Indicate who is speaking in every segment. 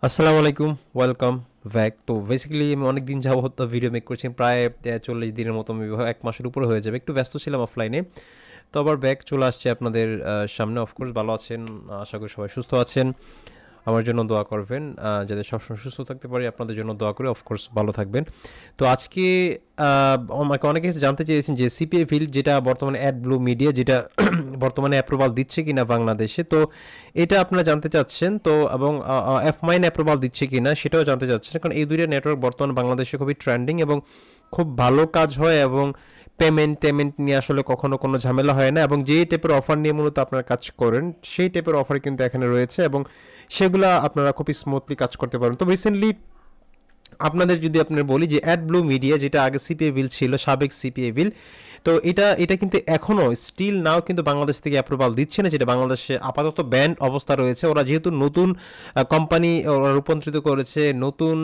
Speaker 1: আসসালামু আলাইকুম, welcome back. তো বেসিক্যালি আমি অনেক দিন যাবত ভিডিও মেক করছি, প্রায় 40 দিনের মতো, এক মাসের উপরে হয়ে যাবে। একটু ব্যস্ত ছিলাম অফলাইনে, তো আবার ব্যাক চলে আসছে আপনাদের সামনে। অফকোর্স ভালো আছেন, আশা করি সবাই সুস্থ আছেন। আমার জন্য দোয়া করবেন, যাতে সবসময় সুস্থ থাকতে পারি, আপনাদের জন্য দোয়া করি। অফকোর্স ভালো থাকবেন। তো আজকে আমাকে অনেকে জানতে চেয়েছেন যে সিপিএ ফিল্ড, যেটা বর্তমানে অ্যাড ব্লু মিডিয়া, যেটা বর্তমানে অ্যাপ্রুভাল দিচ্ছে কিনা বাংলাদেশে, তো এটা আপনারা জানতে চাচ্ছেন। তো এবং এফ মাইন অ্যাপ্রুভাল দিচ্ছে কিনা সেটাও জানতে চাচ্ছেন, কারণ এই দুইটা নেটওয়ার্ক বর্তমানে বাংলাদেশে খুবই ট্রেন্ডিং এবং খুব ভালো কাজ হয়, এবং পেমেন্ট নিয়ে আসলে কখনো কোনো ঝামেলা হয় না, এবং যেই টাইপের অফার নিয়ে মূলত আপনারা কাজ করেন সেই টাইপের অফার কিন্তু এখানে রয়েছে, এবং সেগুলা আপনারা খুবই স্মুথলি কাজ করতে পারেন। তো রিসেন্টলি আপনাদের যদি আপনার বলি যে অ্যাড ব্লু মিডিয়া, যেটা আগে সিপিএ বিল ছিল, সাবেক সিপিএ বিল, তো এটা কিন্তু এখনও স্টিল নাও কিন্তু বাংলাদেশ থেকে অ্যাপ্রুভাল দিচ্ছে না, যেটা বাংলাদেশে আপাতত ব্যান্ড অবস্থা রয়েছে। ওরা যেহেতু নতুন কোম্পানি ওরা রূপান্তরিত করেছে, নতুন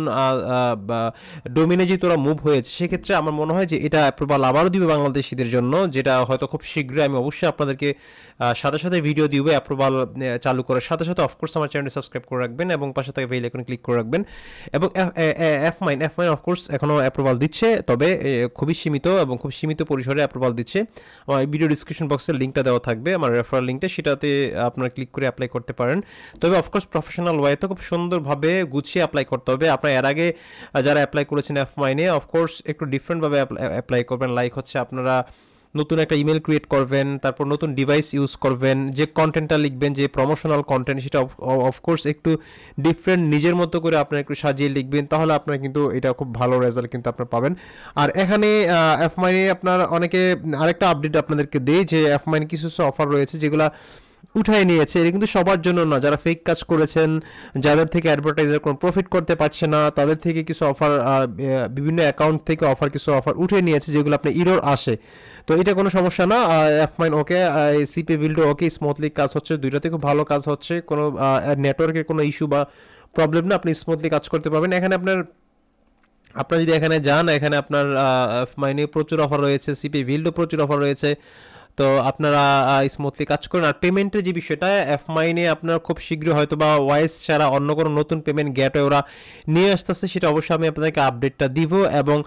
Speaker 1: ডোমিনে যেহেতু ওরা মুভ হয়েছে, সেক্ষেত্রে আমার মনে হয় যে এটা অ্যাপ্রুভাল আবারও দিবে বাংলাদেশিদের জন্য, যেটা হয়তো খুব শীঘ্রই। আমি অবশ্যই আপনাদেরকে সাথে সাথে ভিডিও দিব অ্যাপ্রুভাল চালু করার সাথে সাথে। অফকোর্স আমার চ্যানেলটি সাবস্ক্রাইব করে রাখবেন এবং পাশে থেকে বেল আইকনে ক্লিক করে রাখবেন। এবং এফ মাইন অফকোর্স এখনও অ্যাপ্রুভাল দিচ্ছে, তবে খুবই সীমিত এবং খুব সীমিত পরিসরে অ্যাপ্রুভাল দিচ্ছে। আমার ভিডিও ডিসক্রিপশন বক্সের লিঙ্কটা দেওয়া থাকবে, আমার রেফারেল লিঙ্কটা, সেটাতে আপনারা ক্লিক করে অ্যাপ্লাই করতে পারেন। তবে অফকোর্স প্রফেশনাল ওয়েতে খুব সুন্দরভাবে গুছিয়ে অ্যাপ্লাই করতে হবে। আপনার এর আগে যারা অ্যাপ্লাই করেছেন এফ মাইনে, অফকোর্স একটু ডিফারেন্টভাবে অ্যাপ্লাই করবেন। লাইক হচ্ছে আপনারা নতুন একটা ইমেল ক্রিয়েট করবেন, তারপর নতুন ডিভাইস ইউজ করবেন, যে কন্টেন্টটা লিখবেন, যে প্রমোশনাল কন্টেন্ট, সেটা অফকোর্স একটু ডিফারেন্ট, নিজের মতো করে আপনার একটু সাজিয়ে লিখবেন, তাহলে আপনার কিন্তু এটা খুব ভালো রেজাল্ট কিন্তু আপনার পাবেন। আর এখানে এফ মাইনে আপনার অনেকে আরেকটা আপডেট আপনাদেরকে দেয় যে এফ মাইনে কিছু অফার রয়েছে যেগুলো উঠাই নিয়েছে। এটা কিন্তু সবার জন্য না, যারা ফেক কাজ করেছেন, যাদের থেকে অ্যাডভার্টাইজার কোনো প্রফিট করতে পারছে না, তাদের থেকে কিছু অফার, বিভিন্ন অ্যাকাউন্ট থেকে কিছু অফার উঠে নিয়েছে, যেগুলো আপনার ইরোর আসে। তো এটা কোনো সমস্যা না, এফ মাইন ওকে, সিপি বিল্ডও ওকে, স্মুথলি কাজ হচ্ছে, দুইটাতে খুব ভালো কাজ হচ্ছে, কোনো নেটওয়ার্কের কোনো ইস্যু বা প্রবলেম না, আপনি স্মুথলি কাজ করতে পারবেন। এখানে আপনার যদি এখানে যান, এখানে আপনার এফ মাইনে প্রচুর অফার রয়েছে, সিপি বিল্ডও প্রচুর অফার রয়েছে। তো আপনারা স্মুথলি কাজ করেন। আর পেমেন্টের যে বিষয়টা, এফ মাইনে আপনার খুব শীঘ্রই হয়তো বা ওয়াইস ছাড়া অন্য কোনো নতুন পেমেন্ট গেটওয়ে ওরা নিয়ে আসতেছে, সেটা অবশ্যই আমি আপনাদেরকে আপডেটটা দিব। এবং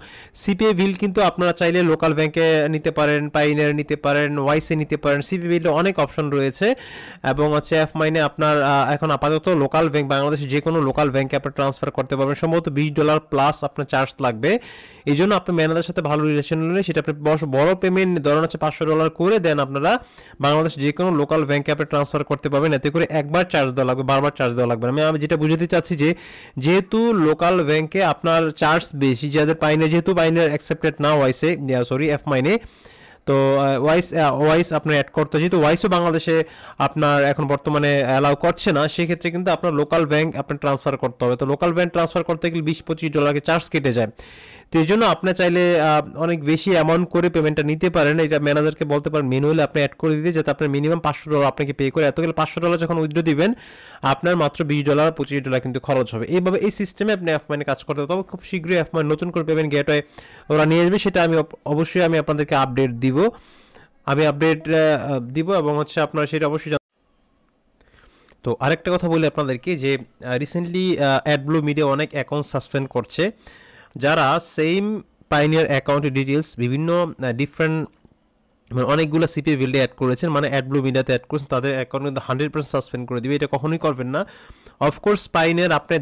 Speaker 1: সিপিএ বিল কিন্তু আপনারা চাইলে লোকাল ব্যাংকে নিতে পারেন, পাইনের নিতে পারেন, ওয়াইসে নিতে পারেন। সিপিএ বিলে অনেক অপশন রয়েছে, এবং হচ্ছে এফ মাইনে আপনার এখন আপাতত লোকাল ব্যাংক, বাংলাদেশের যে কোনো লোকাল ব্যাংকে আপনার ট্রান্সফার করতে পারবেন। সম্ভবত $20 প্লাস আপনার চার্জ লাগবে। এই জন্য আপনার ম্যানেজারের সাথে ভালো রিলেশন হলে সেটা আপনি বড় পেমেন্ট ধরেন হচ্ছে $500 করে দেন, আপনারা বাংলাদেশ যে কোনো লোকাল ব্যাংকে আপনি ট্রান্সফার করতে পারবেন। এতে করে একবার চার্জ দেওয়া লাগবে, বারবার চার্জ দেওয়া লাগবে না। আমি যেটা বুঝাতে চাচ্ছি যে যেহেতু লোকাল ব্যাংকে আপনার চার্জ বেশি, যাদের পাইনে, যেহেতু পাইনের অ্যাকসেপ্টেড না ওয়াইসে, সরি এফ মাইনে, তো ওয়াইস আপনার অ্যাড করতে, যেহেতু ওয়াইসও বাংলাদেশে আপনার এখন বর্তমানে অ্যালাউ করছে না, সেক্ষেত্রে কিন্তু আপনার লোকাল ব্যাংক আপনার ট্রান্সফার করতে হবে। তো লোকাল ব্যাংক ট্রান্সফার করতে গেলে $20-25 চার্জ কেটে যায়। তো এই জন্য আপনি চাইলে অনেক বেশি অ্যামাউন্ট করে পেমেন্টটা নিতে পারেন। এটা ম্যানেজারকে বলতে পারেন ম্যানুয়ালি আপনি অ্যাড করে দিতে, যাতে আপনার মিনিমাম $500 আপনাকে পে করে, এত গেলে $500 যখন উইথড্র দিবেন, আপনার মাত্র $20-25 কিন্তু খরচ হবে। এইভাবে এই সিস্টেমে আপনি এফ মাইনে কাজ করতে হবে। তবে খুব শীঘ্রই এফ মাইন নতুন করে পেমেন্ট গেটওয়ে ওরা নিয়ে আসবে, সেটা আমি অবশ্যই আপনাদেরকে আপডেট দিব। এবং হচ্ছে আপনারা সেটা অবশ্যই। তো আরেকটা কথা বলি আপনাদেরকে যে রিসেন্টলি অ্যাডব্লু মিডিয়া অনেক অ্যাকাউন্ট সাসপেন্ড করছে। যারা সেম পাইনিয়ার অ্যাকাউন্টের ডিটেলস বিভিন্ন ডিফারেন্ট, মানে অনেকগুলো সিপিএ বিল্ডে অ্যাড করেছেন, মানে অ্যাডব্লু মিডিয়াতে অ্যাড করেছেন, তাদের অ্যাকাউন্ট কিন্তু 100% সাসপেন্ড করে দিবে। এটা কখনোই করবেন না। অফকোর্স পাইনিয়ার আপনি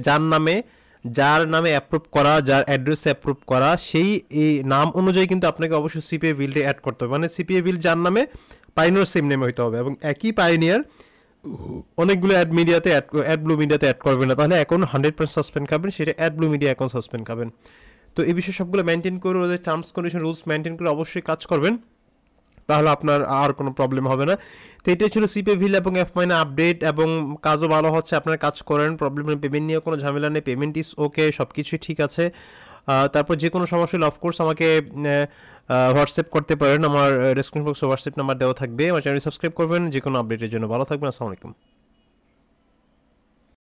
Speaker 1: যার নামে অ্যাপ্রুভ করা, যার অ্যাড্রেসে অ্যাপ্রুভ করা, সেই এই নাম অনুযায়ী কিন্তু আপনাকে অবশ্যই সিপিএ বিল্ডে অ্যাড করতে হবে। মানে সিপিএ বিল যার নামে, পাইনিয়ার সেম নেমে হইতে হবে, এবং একই পাইনিয়ার অনেকগুলো অ্যাড ব্লু মিডিয়াতে অ্যাড করবেন না, তাহলে অ্যাকাউন্ট 100% সাসপেন্ড খাবেন, সেটা ad blue media account suspend খাবেন। তো এই বিষয়ে সবগুলো মেনটেন করে, ওদের টার্মস কন্ডিশন রুলস মেনটেন করে অবশ্যই কাজ করবেন, তাহলে আপনার আর কোনো প্রবলেম হবে না। তো এটাই ছিল সিপিএ বিল এবং এফ মাইনে আপডেট, এবং কাজও ভালো হচ্ছে, আপনার কাজ করেন, প্রবলেম নেই, পেমেন্ট নিয়ে কোনো ঝামেলা নেই, পেমেন্ট ইজ ওকে, সব কিছুই ঠিক আছে। তারপর যে কোনো সমস্যা হলে অফকোর্স আমাকে হোয়াটসঅ্যাপ করতে পারেন, আমার ডেসক্রিপশন বক্সে হোয়াটসঅ্যাপ নাম্বার দেওয়া থাকবে। আমার চ্যানেল সাবস্ক্রাইব করবেন যে কোনো আপডেটের জন্য। ভালো থাকবেন, আসসালামু আলাইকুম।